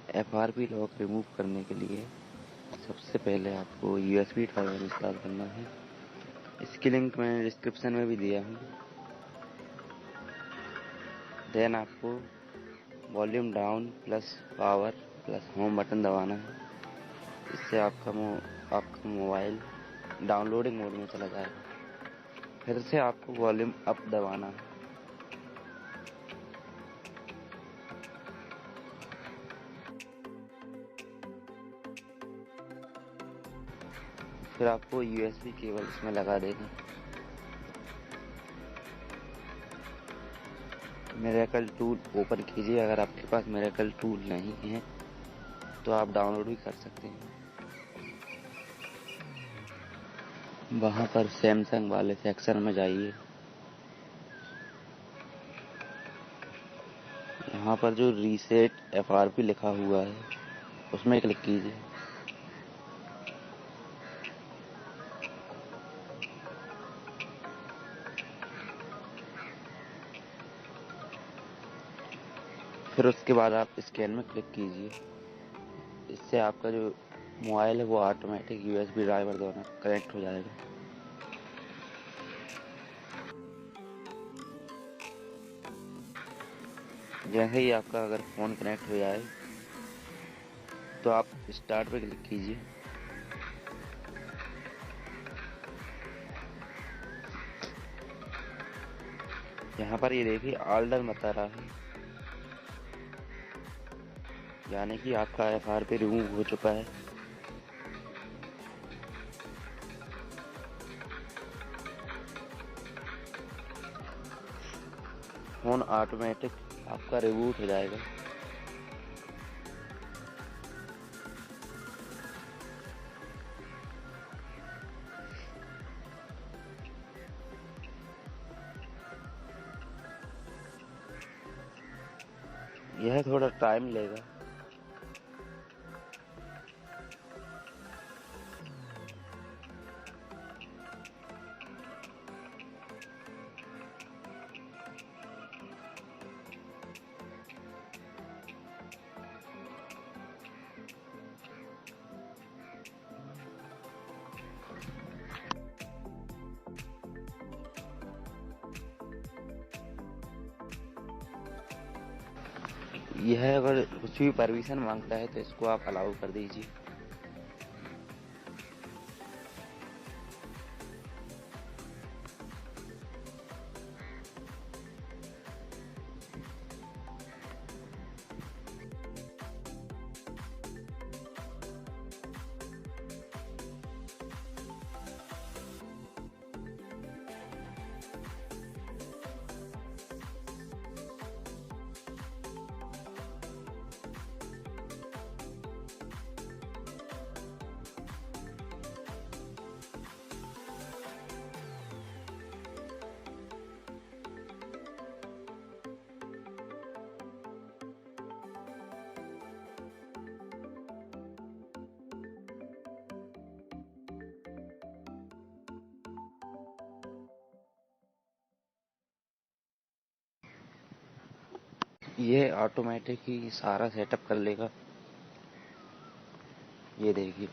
FRP lock remove करने के लिए सबसे पहले आपको USB ड्राइवर इंस्टॉल करना है। इसकी लिंक मैंने डिस्क्रिप्शन में भी दिया हूँ। देन आपको volume down plus power plus home button दबाना है। इससे आपका मोबाइल डाउनलोडिंग मोड में चला जाएगा। फिर से आपको वॉल्यूम अप दबाना है। फिर आपको USB केबल इसमें लगा देना। मिरेकल टूल ओपन कीजिए। अगर आपके पास मिरेकल टूल नहीं है तो आप डाउनलोड भी कर सकते हैं। वहाँ पर सैमसंग वाले सेक्शन में जाइए। यहाँ पर जो रीसेट FRP लिखा हुआ है उसमें क्लिक कीजिए। फिर उसके बाद आप स्कैन में क्लिक कीजिए। इससे आपका जो मोबाइल है वो ऑटोमेटिक USB ड्राइवर द्वारा कनेक्ट हो जाएगा। जैसे ही आपका अगर फ़ोन कनेक्ट हो जाए तो आप स्टार्ट पे क्लिक कीजिए। यहाँ पर ये देखिए ऑर्डर बता रहा है, यानी कि आपका FRP रिमूव हो चुका है। फोन ऑटोमेटिक आपका रिबूट हो जाएगा। यह थोड़ा टाइम लेगा। यह अगर कुछ भी परमिशन मांगता है तो इसको आप अलाउ कर दीजिए। ये ऑटोमेटिक ही सारा सेटअप कर लेगा। ये देखिए।